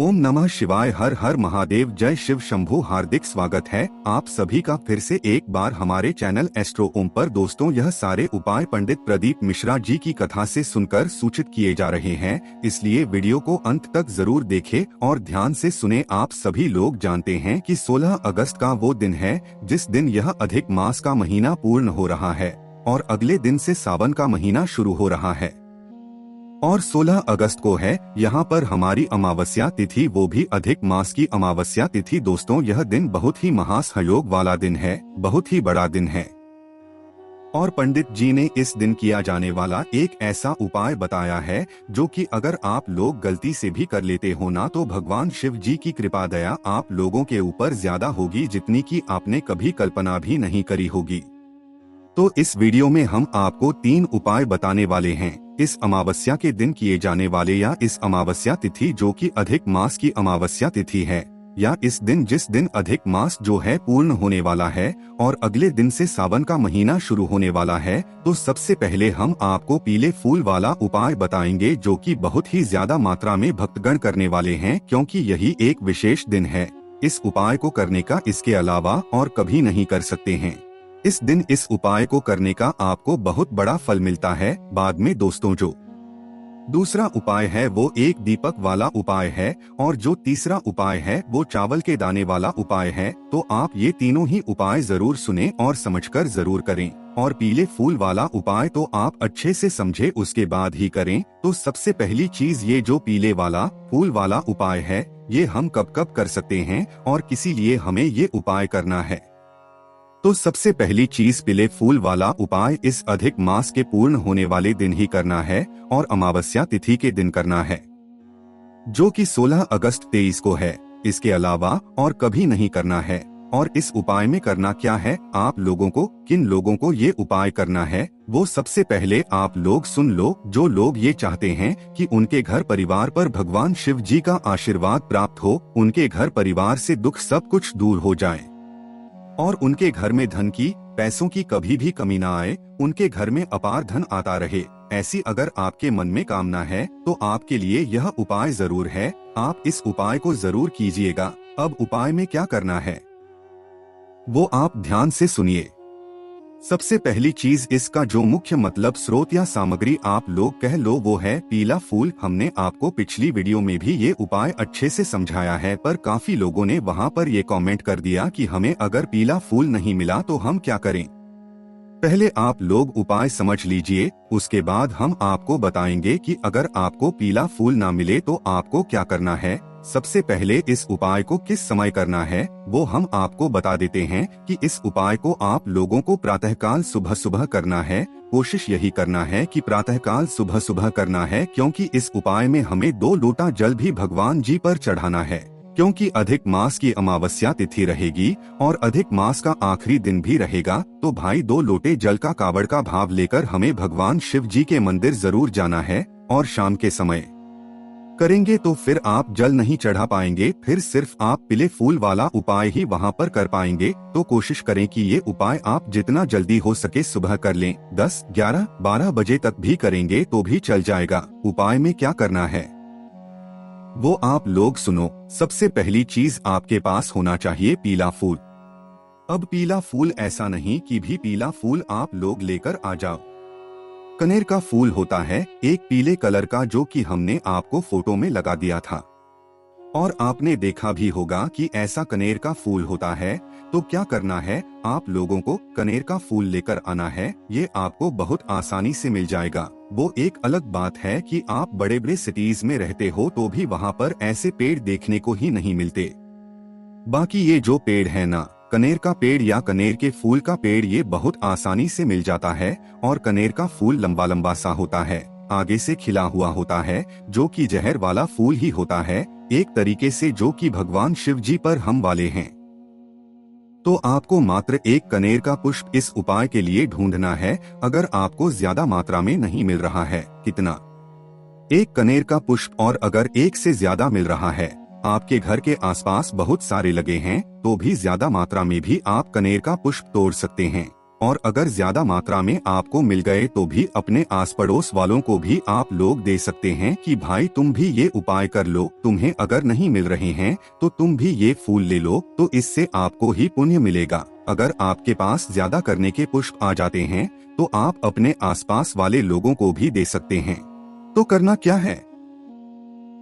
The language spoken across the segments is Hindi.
ओम नमः शिवाय। हर हर महादेव। जय शिव शंभू। हार्दिक स्वागत है आप सभी का फिर से एक बार हमारे चैनल एस्ट्रो ओम पर। दोस्तों, यह सारे उपाय पंडित प्रदीप मिश्रा जी की कथा से सुनकर सूचित किए जा रहे हैं, इसलिए वीडियो को अंत तक जरूर देखें और ध्यान से सुने। आप सभी लोग जानते हैं कि 16 अगस्त का वो दिन है जिस दिन यह अधिक मास का महीना पूर्ण हो रहा है और अगले दिन से सावन का महीना शुरू हो रहा है और 16 अगस्त को है यहाँ पर हमारी अमावस्या तिथि, वो भी अधिक मास की अमावस्या तिथि। दोस्तों, यह दिन बहुत ही महासहयोग वाला दिन है, बहुत ही बड़ा दिन है और पंडित जी ने इस दिन किया जाने वाला एक ऐसा उपाय बताया है जो कि अगर आप लोग गलती से भी कर लेते हो ना, तो भगवान शिव जी की कृपा दया आप लोगों के ऊपर ज्यादा होगी, जितनी की आपने कभी कल्पना भी नहीं करी होगी। तो इस वीडियो में हम आपको 3 उपाय बताने वाले हैं इस अमावस्या के दिन किए जाने वाले, या इस अमावस्या तिथि जो कि अधिक मास की अमावस्या तिथि है, या इस दिन जिस दिन अधिक मास जो है पूर्ण होने वाला है और अगले दिन से सावन का महीना शुरू होने वाला है। तो सबसे पहले हम आपको पीले फूल वाला उपाय बताएंगे जो कि बहुत ही ज्यादा मात्रा में भक्तगण करने वाले हैं, क्योंकि यही एक विशेष दिन है। इस उपाय को करने का इसके अलावा और कभी नहीं कर सकते हैं। इस दिन इस उपाय को करने का आपको बहुत बड़ा फल मिलता है बाद में। दोस्तों, जो दूसरा उपाय है वो एक दीपक वाला उपाय है और जो तीसरा उपाय है वो चावल के दाने वाला उपाय है। तो आप ये तीनों ही उपाय जरूर सुने और समझकर जरूर करें। और पीले फूल वाला उपाय तो आप अच्छे से समझे उसके बाद ही करें। तो सबसे पहली चीज, ये जो पीले वाला फूल वाला उपाय है ये हम कब कब कर सकते हैं और किसी लिए हमें ये उपाय करना है। तो सबसे पहली चीज, पीले फूल वाला उपाय इस अधिक मास के पूर्ण होने वाले दिन ही करना है और अमावस्या तिथि के दिन करना है जो कि 16 अगस्त 23 को है। इसके अलावा और कभी नहीं करना है। और इस उपाय में करना क्या है, आप लोगों को, किन लोगों को ये उपाय करना है वो सबसे पहले आप लोग सुन लो। जो लोग ये चाहते हैं कि उनके घर परिवार पर भगवान शिव जी का आशीर्वाद प्राप्त हो, उनके घर परिवार से दुख सब कुछ दूर हो जाए और उनके घर में धन की, पैसों की कभी भी कमी ना आए, उनके घर में अपार धन आता रहे, ऐसी अगर आपके मन में कामना है तो आपके लिए यह उपाय जरूर है। आप इस उपाय को जरूर कीजिएगा। अब उपाय में क्या करना है वो आप ध्यान से सुनिए। सबसे पहली चीज, इसका जो मुख्य मतलब स्रोत या सामग्री आप लोग कह लो वो है पीला फूल। हमने आपको पिछली वीडियो में भी ये उपाय अच्छे से समझाया है, पर काफी लोगों ने वहाँ पर ये कमेंट कर दिया कि हमें अगर पीला फूल नहीं मिला तो हम क्या करें। पहले आप लोग उपाय समझ लीजिए, उसके बाद हम आपको बताएंगे कि अगर आपको पीला फूल ना मिले तो आपको क्या करना है। सबसे पहले इस उपाय को किस समय करना है वो हम आपको बता देते हैं कि इस उपाय को आप लोगों को प्रातःकाल सुबह सुबह करना है। कोशिश यही करना है कि प्रातःकाल सुबह सुबह करना है, क्योंकि इस उपाय में हमें 2 लोटा जल भी भगवान जी पर चढ़ाना है, क्योंकि अधिक मास की अमावस्या तिथि रहेगी और अधिक मास का आखिरी दिन भी रहेगा। तो भाई 2 लोटे जल का कावड़ का भाव लेकर हमें भगवान शिव जी के मंदिर जरूर जाना है और शाम के समय करेंगे तो फिर आप जल नहीं चढ़ा पाएंगे, फिर सिर्फ आप पीले फूल वाला उपाय ही वहां पर कर पाएंगे। तो कोशिश करें कि ये उपाय आप जितना जल्दी हो सके सुबह कर लें। 10, 11, 12 बजे तक भी करेंगे तो भी चल जाएगा। उपाय में क्या करना है वो आप लोग सुनो। सबसे पहली चीज, आपके पास होना चाहिए पीला फूल। अब पीला फूल ऐसा नहीं कि भी पीला फूल आप लोग लेकर आ जाओ। कनेर का फूल होता है एक पीले कलर का, जो कि हमने आपको फोटो में लगा दिया था और आपने देखा भी होगा कि ऐसा कनेर का फूल होता है। तो क्या करना है, आप लोगों को कनेर का फूल लेकर आना है। ये आपको बहुत आसानी से मिल जाएगा। वो एक अलग बात है कि आप बड़े बड़े सिटीज में रहते हो तो भी वहाँ पर ऐसे पेड़ देखने को ही नहीं मिलते। बाकी ये जो पेड़ है ना, कनेर का पेड़ या कनेर के फूल का पेड़, ये बहुत आसानी से मिल जाता है। और कनेर का फूल लंबा लंबा सा होता है, आगे से खिला हुआ होता है, जो कि जहर वाला फूल ही होता है एक तरीके से, जो कि भगवान शिव जी पर हम वाले हैं। तो आपको मात्र एक कनेर का पुष्प इस उपाय के लिए ढूंढना है। अगर आपको ज्यादा मात्रा में नहीं मिल रहा है, कितना, एक कनेर का पुष्प, और अगर एक से ज्यादा मिल रहा है, आपके घर के आसपास बहुत सारे लगे हैं, तो भी ज्यादा मात्रा में भी आप कनेर का पुष्प तोड़ सकते हैं। और अगर ज्यादा मात्रा में आपको मिल गए तो भी अपने आस पड़ोस वालों को भी आप लोग दे सकते हैं कि भाई तुम भी ये उपाय कर लो। तुम्हें अगर नहीं मिल रहे हैं तो तुम भी ये फूल ले लो, तो इससे आपको ही पुण्य मिलेगा। अगर आपके पास ज्यादा करने के पुष्प आ जाते हैं तो आप अपने आसपास वाले लोगों को भी दे सकते हैं। तो करना क्या है?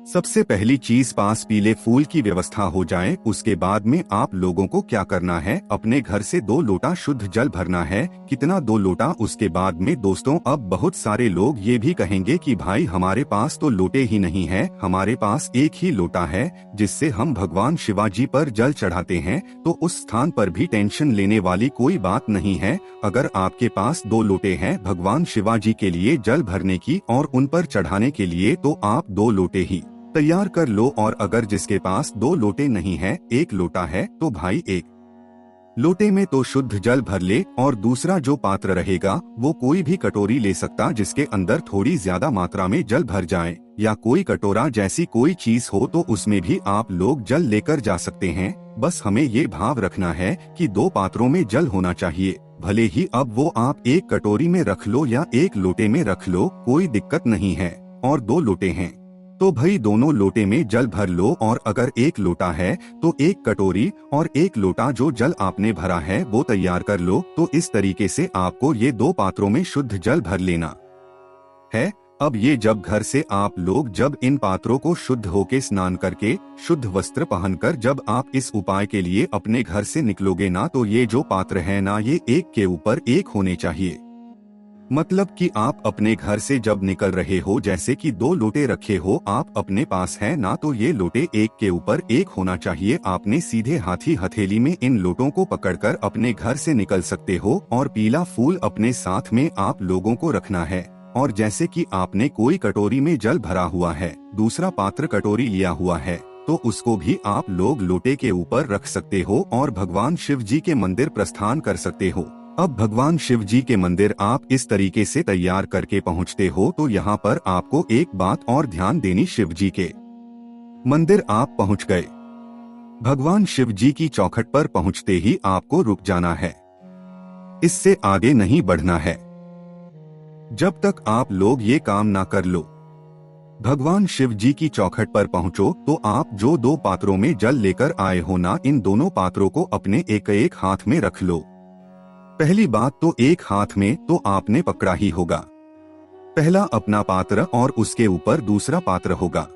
सबसे पहली चीज पास पीले फूल की व्यवस्था हो जाए। उसके बाद में आप लोगों को क्या करना है, अपने घर से 2 लोटा शुद्ध जल भरना है। कितना? 2 लोटा। उसके बाद में दोस्तों अब बहुत सारे लोग ये भी कहेंगे कि भाई हमारे पास तो लोटे ही नहीं है, हमारे पास एक ही लोटा है जिससे हम भगवान शिवाजी पर जल चढ़ाते हैं। तो उस स्थान पर भी टेंशन लेने वाली कोई बात नहीं है। अगर आपके पास 2 लोटे हैं भगवान शिवाजी के लिए जल भरने की और उन पर चढ़ाने के लिए, तो आप 2 लोटे ही तैयार कर लो। और अगर जिसके पास 2 लोटे नहीं है, 1 लोटा है, तो भाई 1 लोटे में तो शुद्ध जल भर ले। और दूसरा जो पात्र रहेगा वो कोई भी कटोरी ले सकता जिसके अंदर थोड़ी ज्यादा मात्रा में जल भर जाए, या कोई कटोरा जैसी कोई चीज हो तो उसमें भी आप लोग जल लेकर जा सकते हैं। बस हमें ये भाव रखना है कि 2 पात्रों में जल होना चाहिए। भले ही अब वो आप 1 कटोरी में रख लो या 1 लोटे में रख लो, कोई दिक्कत नहीं है। और 2 लोटे हैं तो भाई दोनों लोटे में जल भर लो। और अगर 1 लोटा है तो 1 कटोरी और 1 लोटा जो जल आपने भरा है वो तैयार कर लो। तो इस तरीके से आपको ये 2 पात्रों में शुद्ध जल भर लेना है। अब ये जब घर से आप लोग जब इन पात्रों को शुद्ध होके स्नान करके शुद्ध वस्त्र पहनकर जब आप इस उपाय के लिए अपने घर से निकलोगे ना, तो ये जो पात्र है ना, ये एक के ऊपर एक होने चाहिए। मतलब कि आप अपने घर से जब निकल रहे हो, जैसे कि 2 लोटे रखे हो आप अपने पास है ना, तो ये लोटे एक के ऊपर एक होना चाहिए। आपने सीधे हाथी हथेली में इन लोटों को पकड़कर अपने घर से निकल सकते हो। और पीला फूल अपने साथ में आप लोगों को रखना है। और जैसे कि आपने कोई कटोरी में जल भरा हुआ है, दूसरा पात्र कटोरी लिया हुआ है, तो उसको भी आप लोग लोटे के ऊपर रख सकते हो और भगवान शिव जी के मंदिर प्रस्थान कर सकते हो। अब भगवान शिव जी के मंदिर आप इस तरीके से तैयार करके पहुंचते हो, तो यहाँ पर आपको एक बात और ध्यान देनी। शिव जी के मंदिर आप पहुंच गए, भगवान शिव जी की चौखट पर पहुंचते ही आपको रुक जाना है, इससे आगे नहीं बढ़ना है जब तक आप लोग ये काम ना कर लो। भगवान शिव जी की चौखट पर पहुंचो तो आप जो 2 पात्रों में जल लेकर आए हो ना, इन दोनों पात्रों को अपने एक एक हाथ में रख लो। पहली बात तो एक हाथ में तो आपने पकड़ा ही होगा, पहला अपना पात्र और उसके ऊपर दूसरा पात्र होगा।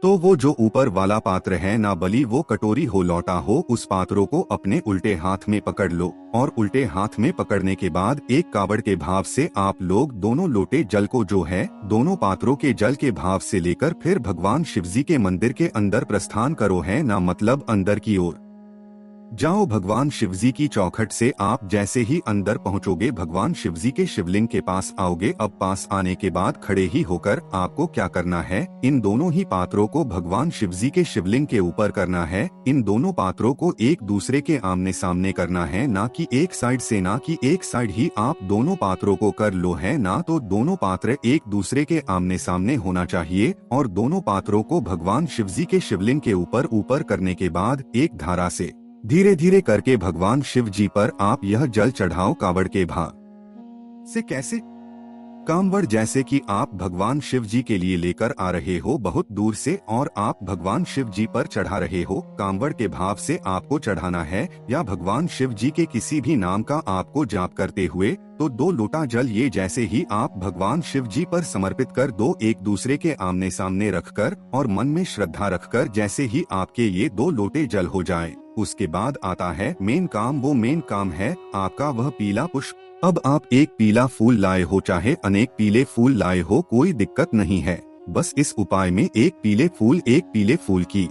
तो वो जो ऊपर वाला पात्र है ना, भली वो कटोरी हो लौटा हो, उस पात्रों को अपने उल्टे हाथ में पकड़ लो। और उल्टे हाथ में पकड़ने के बाद एक कावड़ के भाव से आप लोग दोनों लोटे जल को जो है दोनों पात्रों के जल के भाव से लेकर फिर भगवान शिवजी के मंदिर के अंदर प्रस्थान करो है ना, मतलब अंदर की ओर जाओ। भगवान शिवजी की चौखट से आप जैसे ही अंदर पहुंचोगे, भगवान शिवजी के शिवलिंग के पास आओगे। अब पास आने के बाद खड़े ही होकर आपको क्या करना है, इन दोनों ही पात्रों को भगवान शिवजी के शिवलिंग के ऊपर करना है। इन दोनों पात्रों को एक दूसरे के आमने सामने करना है, ना कि एक साइड से, ना कि एक साइड ही आप दोनों पात्रों को कर लो है ना। तो दोनों पात्र एक दूसरे के आमने सामने होना चाहिए। और दोनों पात्रों को भगवान शिवजी के शिवलिंग के ऊपर करने के बाद एक धारा से धीरे धीरे करके भगवान शिव जी पर आप यह जल चढ़ाओ कावड़ के भाव से। कैसे? कांवड़ जैसे कि आप भगवान शिव जी के लिए लेकर आ रहे हो बहुत दूर से और आप भगवान शिव जी पर चढ़ा रहे हो। कांवड़ के भाव से आपको चढ़ाना है, या भगवान शिव जी के किसी भी नाम का आपको जाप करते हुए। तो 2 लोटा जल ये जैसे ही आप भगवान शिव जी पर समर्पित कर दो, एक दूसरे के आमने सामने रखकर और मन में श्रद्धा रखकर, जैसे ही आपके ये 2 लोटे जल हो जाए, उसके बाद आता है मेन काम। वो मेन काम है आपका वह पीला पुष्प। अब आप एक पीला फूल लाए हो, चाहे अनेक पीले फूल लाए हो, कोई दिक्कत नहीं है। बस इस उपाय में एक पीले फूल की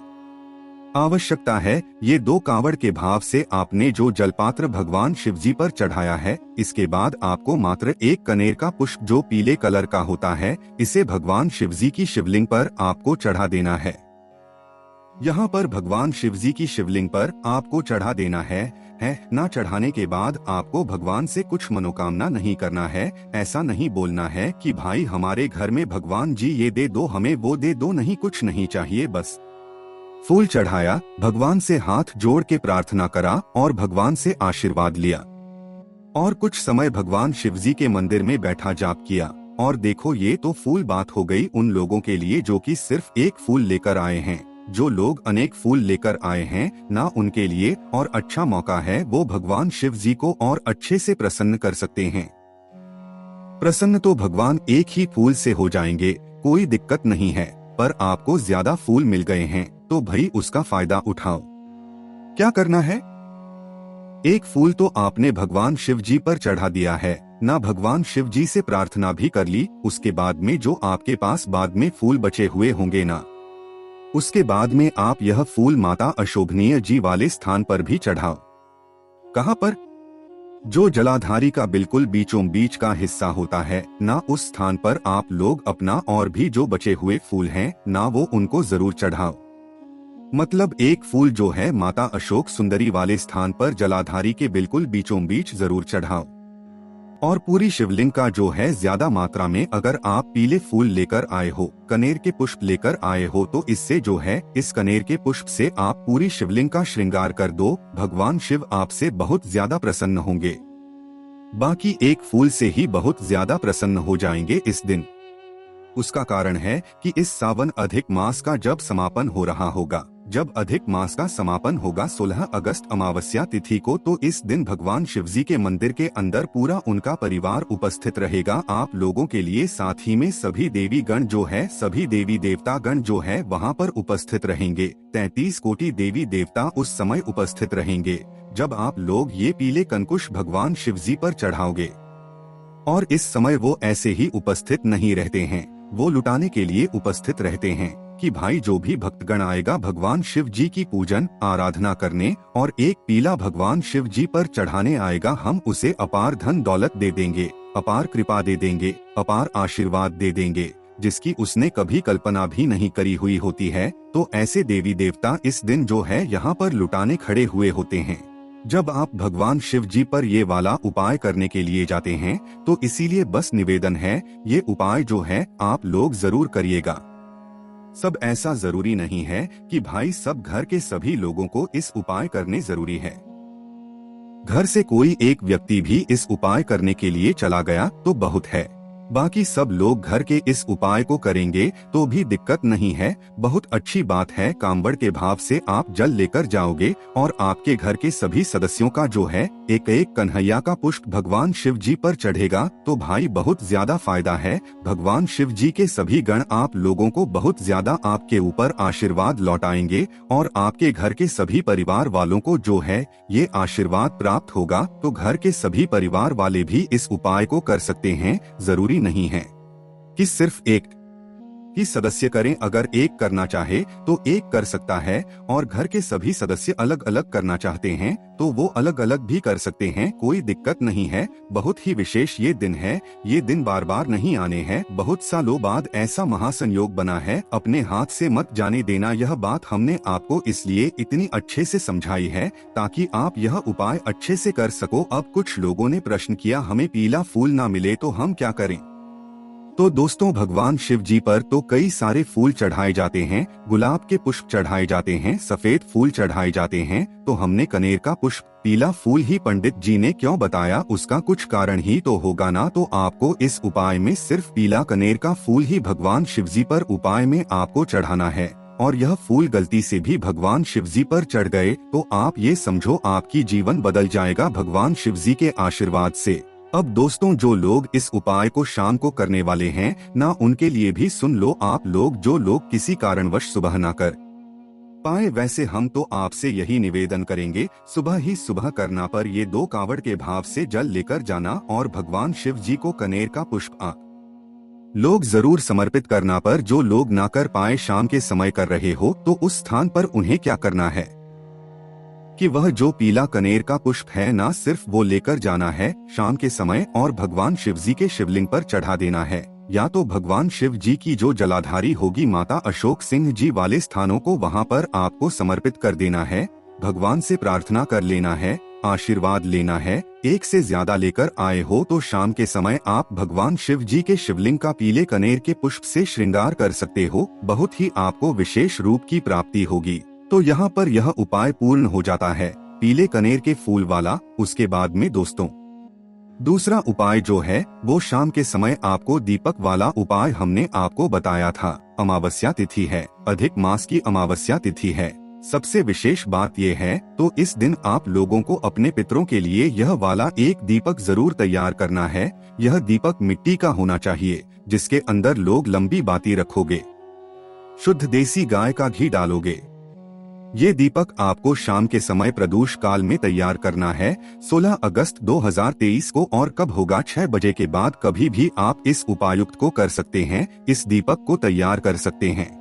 आवश्यकता है। ये 2 कावड़ के भाव से आपने जो जलपात्र भगवान शिव जी पर चढ़ाया है, इसके बाद आपको मात्र एक कनेर का पुष्प जो पीले कलर का होता है, इसे भगवान शिव जी की शिवलिंग पर आपको चढ़ा देना है। यहाँ पर भगवान शिव जी की शिवलिंग पर आपको चढ़ा देना है ना। चढ़ाने के बाद आपको भगवान से कुछ मनोकामना नहीं करना है। ऐसा नहीं बोलना है कि भाई हमारे घर में भगवान जी ये दे दो, हमें वो दे दो, नहीं, कुछ नहीं चाहिए। बस फूल चढ़ाया, भगवान से हाथ जोड़ के प्रार्थना करा और भगवान से आशीर्वाद लिया। और कुछ समय भगवान शिवजी के मंदिर में बैठा जाप किया। और देखो, ये तो फूल बात हो गई उन लोगों के लिए जो कि सिर्फ एक फूल लेकर आए हैं। जो लोग अनेक फूल लेकर आए हैं ना, उनके लिए और अच्छा मौका है, वो भगवान शिव जी को और अच्छे से प्रसन्न कर सकते हैं। प्रसन्न तो भगवान एक ही फूल से हो जाएंगे, कोई दिक्कत नहीं है, पर आपको ज्यादा फूल मिल गए हैं तो भाई उसका फायदा उठाओ। क्या करना है? एक फूल तो आपने भगवान शिव जी पर चढ़ा दिया है ना, भगवान शिव जी से प्रार्थना भी कर ली। उसके बाद में जो आपके पास बाद में फूल बचे हुए होंगे ना, उसके बाद में आप यह फूल माता अशोभनीय जी वाले स्थान पर भी चढ़ाओ। कहाँ पर? जो जलाधारी का बिल्कुल बीचों बीच का हिस्सा होता है ना, उस स्थान पर आप लोग अपना और भी जो बचे हुए फूल हैं ना, वो उनको जरूर चढ़ाओ। मतलब एक फूल जो है माता अशोक सुंदरी वाले स्थान पर जलाधारी के बिल्कुल बीचों बीच जरूर चढ़ाओ। और पूरी शिवलिंग का जो है ज्यादा मात्रा में अगर आप पीले फूल लेकर आए हो, कनेर के पुष्प लेकर आए हो, तो इससे जो है इस कनेर के पुष्प से आप पूरी शिवलिंग का श्रृंगार कर दो। भगवान शिव आपसे बहुत ज्यादा प्रसन्न होंगे। बाकी एक फूल से ही बहुत ज्यादा प्रसन्न हो जाएंगे इस दिन। उसका कारण है कि इस सावन अधिक मास का जब समापन हो रहा होगा, जब अधिक मास का समापन होगा 16 अगस्त अमावस्या तिथि को, तो इस दिन भगवान शिवजी के मंदिर के अंदर पूरा उनका परिवार उपस्थित रहेगा आप लोगों के लिए। साथ ही में सभी देवी गण जो है, सभी देवी देवता गण जो है वहाँ पर उपस्थित रहेंगे। 33 कोटि देवी देवता उस समय उपस्थित रहेंगे जब आप लोग ये पीले कंकुश भगवान शिवजी पर चढ़ाओगे। और इस समय वो ऐसे ही उपस्थित नहीं रहते हैं, वो लुटाने के लिए उपस्थित रहते हैं कि भाई जो भी भक्तगण आएगा भगवान शिव जी की पूजन आराधना करने और एक पीला भगवान शिव जी पर चढ़ाने आएगा, हम उसे अपार धन दौलत दे देंगे, अपार कृपा दे देंगे, अपार आशीर्वाद दे देंगे, जिसकी उसने कभी कल्पना भी नहीं करी हुई होती है। तो ऐसे देवी देवता इस दिन जो है यहाँ पर लुटाने खड़े हुए होते हैं। जब आप भगवान शिव जी पर ये वाला उपाय करने के लिए जाते हैं तो इसीलिए बस निवेदन है, ये उपाय जो है आप लोग जरूर करिएगा। सब ऐसा जरूरी नहीं है कि भाई सब घर के सभी लोगों को इस उपाय करने जरूरी है। घर से कोई एक व्यक्ति भी इस उपाय करने के लिए चला गया तो बहुत है, बाकी सब लोग घर के इस उपाय को करेंगे तो भी दिक्कत नहीं है। बहुत अच्छी बात है, कांवड़ के भाव से आप जल लेकर जाओगे और आपके घर के सभी सदस्यों का जो है एक एक कन्हैया का पुष्प भगवान शिव जी पर चढ़ेगा तो भाई बहुत ज्यादा फायदा है। भगवान शिव जी के सभी गण आप लोगों को बहुत ज्यादा आपके ऊपर आशीर्वाद लौटाएंगे और आपके घर के सभी परिवार वालों को जो है ये आशीर्वाद प्राप्त होगा। तो घर के सभी परिवार वाले भी इस उपाय को कर सकते हैं, जरूरी नहीं है कि सिर्फ एक ही सदस्य करें। अगर एक करना चाहे तो एक कर सकता है और घर के सभी सदस्य अलग अलग करना चाहते हैं तो वो अलग अलग भी कर सकते हैं, कोई दिक्कत नहीं है। बहुत ही विशेष ये दिन है, ये दिन बार बार नहीं आने हैं, बहुत सालों बाद ऐसा महासंयोग बना है, अपने हाथ से मत जाने देना। यह बात हमने आपको इसलिए इतनी अच्छे से समझाई है ताकि आप यह उपाय अच्छे से कर सको। अब कुछ लोगों ने प्रश्न किया हमें पीला फूल ना मिले तो हम क्या करें? तो दोस्तों भगवान शिव जी पर तो कई सारे फूल चढ़ाए जाते हैं, गुलाब के पुष्प चढ़ाए जाते हैं, सफेद फूल चढ़ाए जाते हैं, तो हमने कनेर का पुष्प पीला फूल ही पंडित जी ने क्यों बताया? उसका कुछ कारण ही तो होगा ना। तो आपको इस उपाय में सिर्फ पीला कनेर का फूल ही भगवान शिव जी पर उपाय में आपको चढ़ाना है और यह फूल गलती से भी भगवान शिव जी पर चढ़ गए तो आप ये समझो आपकी जीवन बदल जाएगा भगवान शिव जी के आशीर्वाद से। अब दोस्तों जो लोग इस उपाय को शाम को करने वाले हैं ना, उनके लिए भी सुन लो आप लोग, जो लोग किसी कारणवश सुबह ना कर पाए, वैसे हम तो आपसे यही निवेदन करेंगे सुबह ही सुबह करना पर ये 2 कावड़ के भाव से जल लेकर जाना और भगवान शिव जी को कनेर का पुष्प आप लोग जरूर समर्पित करना। पर जो लोग ना कर पाए शाम के समय कर रहे हो तो उस स्थान पर उन्हें क्या करना है कि वह जो पीला कनेर का पुष्प है ना, सिर्फ वो लेकर जाना है शाम के समय और भगवान शिव जी के शिवलिंग पर चढ़ा देना है। या तो भगवान शिव जी की जो जलाधारी होगी माता अशोक सिंह जी वाले स्थानों को वहाँ पर आपको समर्पित कर देना है, भगवान से प्रार्थना कर लेना है, आशीर्वाद लेना है। एक से ज्यादा लेकर आए हो तो शाम के समय आप भगवान शिव जी के शिवलिंग का पीले कनेर के पुष्प से श्रृंगार कर सकते हो, बहुत ही आपको विशेष रूप की प्राप्ति होगी। तो यहाँ पर यह उपाय पूर्ण हो जाता है पीले कनेर के फूल वाला। उसके बाद में दोस्तों दूसरा उपाय जो है वो शाम के समय आपको दीपक वाला उपाय हमने आपको बताया था। अमावस्या तिथि है, अधिक मास की अमावस्या तिथि है। सबसे विशेष बात ये है तो इस दिन आप लोगों को अपने पितरों के लिए यह वाला एक दीपक जरूर तैयार करना है। यह दीपक मिट्टी का होना चाहिए जिसके अंदर लोग लंबी बाती रखोगे, शुद्ध देसी गाय का घी डालोगे। ये दीपक आपको शाम के समय प्रदोष काल में तैयार करना है 16 अगस्त 2023 को। और कब होगा? 6 बजे के बाद कभी भी आप इस उपायुक्त को कर सकते हैं, इस दीपक को तैयार कर सकते हैं।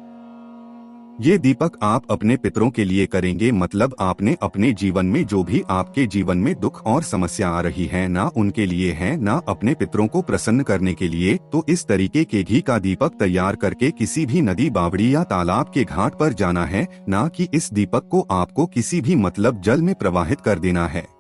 ये दीपक आप अपने पितरों के लिए करेंगे, मतलब आपने अपने जीवन में जो भी आपके जीवन में दुख और समस्या आ रही है ना उनके लिए है ना अपने पितरों को प्रसन्न करने के लिए। तो इस तरीके के घी का दीपक तैयार करके किसी भी नदी, बावड़ी या तालाब के घाट पर जाना है, ना कि इस दीपक को आपको किसी भी मतलब जल में प्रवाहित कर देना है।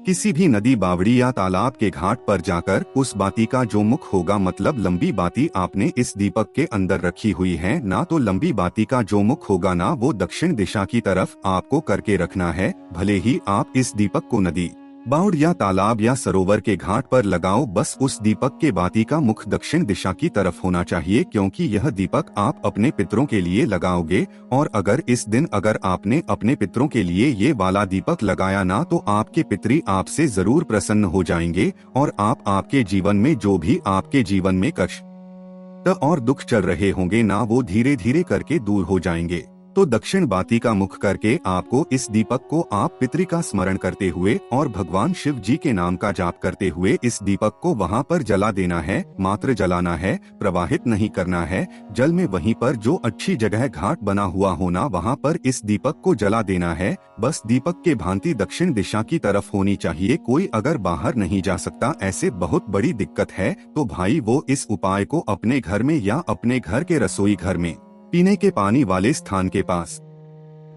किसी भी नदी, बावड़ी या तालाब के घाट पर जाकर उस बाती का जो मुख होगा, मतलब लंबी बाती आपने इस दीपक के अंदर रखी हुई है ना, तो लंबी बाती का जो मुख होगा ना वो दक्षिण दिशा की तरफ आपको करके रखना है। भले ही आप इस दीपक को नदी, बावड़ या तालाब या सरोवर के घाट पर लगाओ, बस उस दीपक के बाती का मुख दक्षिण दिशा की तरफ होना चाहिए, क्योंकि यह दीपक आप अपने पितरों के लिए लगाओगे। और अगर इस दिन अगर आपने अपने पितरों के लिए ये वाला दीपक लगाया ना, तो आपके पितरी आपसे जरूर प्रसन्न हो जाएंगे और आपके जीवन में जो भी आपके जीवन में कष्ट और दुख चल रहे होंगे ना, वो धीरे धीरे करके दूर हो जाएंगे। तो दक्षिण बाती का मुख करके आपको इस दीपक को आप पितरी का स्मरण करते हुए और भगवान शिव जी के नाम का जाप करते हुए इस दीपक को वहां पर जला देना है। मात्र जलाना है, प्रवाहित नहीं करना है जल में। वहीं पर जो अच्छी जगह घाट बना हुआ होना वहां पर इस दीपक को जला देना है। बस दीपक के भांति दक्षिण दिशा की तरफ होनी चाहिए। कोई अगर बाहर नहीं जा सकता, ऐसे बहुत बड़ी दिक्कत है, तो भाई वो इस उपाय को अपने घर में या अपने घर के रसोई घर में पीने के पानी वाले स्थान के पास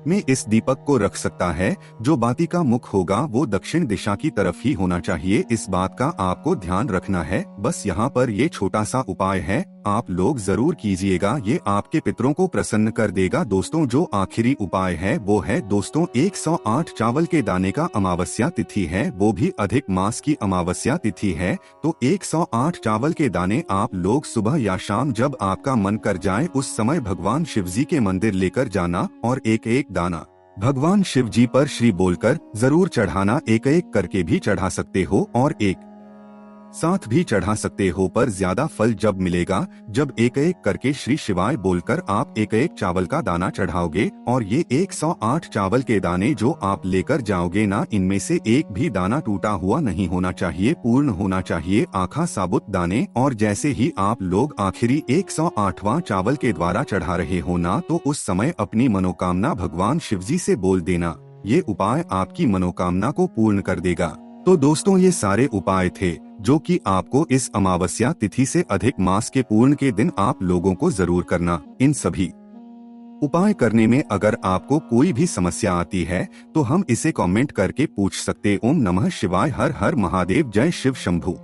में इस दीपक को रख सकता है। जो बाती का मुख होगा वो दक्षिण दिशा की तरफ ही होना चाहिए। इस बात का आपको ध्यान रखना है। बस यहाँ पर ये छोटा सा उपाय है, आप लोग जरूर कीजिएगा, ये आपके पितरों को प्रसन्न कर देगा। दोस्तों, जो आखिरी उपाय है वो है दोस्तों 108 चावल के दाने का। अमावस्या तिथि है, वो भी अधिक मास की अमावस्या तिथि है। तो 108 चावल के दाने आप लोग सुबह या शाम जब आपका मन कर जाए उस समय भगवान शिवजी के मंदिर लेकर जाना और एक एक दाना भगवान शिव जी पर श्री बोलकर जरूर चढ़ाना। एक एक करके भी चढ़ा सकते हो और एक साथ भी चढ़ा सकते हो, पर ज्यादा फल जब मिलेगा जब एक एक करके श्री शिवाय बोलकर आप एक एक चावल का दाना चढ़ाओगे। और ये 108 चावल के दाने जो आप लेकर जाओगे ना, इनमें से एक भी दाना टूटा हुआ नहीं होना चाहिए, पूर्ण होना चाहिए, आखा साबुत दाने। और जैसे ही आप लोग आखिरी 108वां चावल के द्वारा चढ़ा रहे हो ना, तो उस समय अपनी मनोकामना भगवान शिवजी से बोल देना। ये उपाय आपकी मनोकामना को पूर्ण कर देगा। तो दोस्तों, ये सारे उपाय थे जो कि आपको इस अमावस्या तिथि से अधिक मास के पूर्ण के दिन आप लोगों को जरूर करना। इन सभी उपाय करने में अगर आपको कोई भी समस्या आती है तो हम इसे कमेंट करके पूछ सकते। ओम नमः शिवाय, हर हर महादेव, जय शिव शंभू।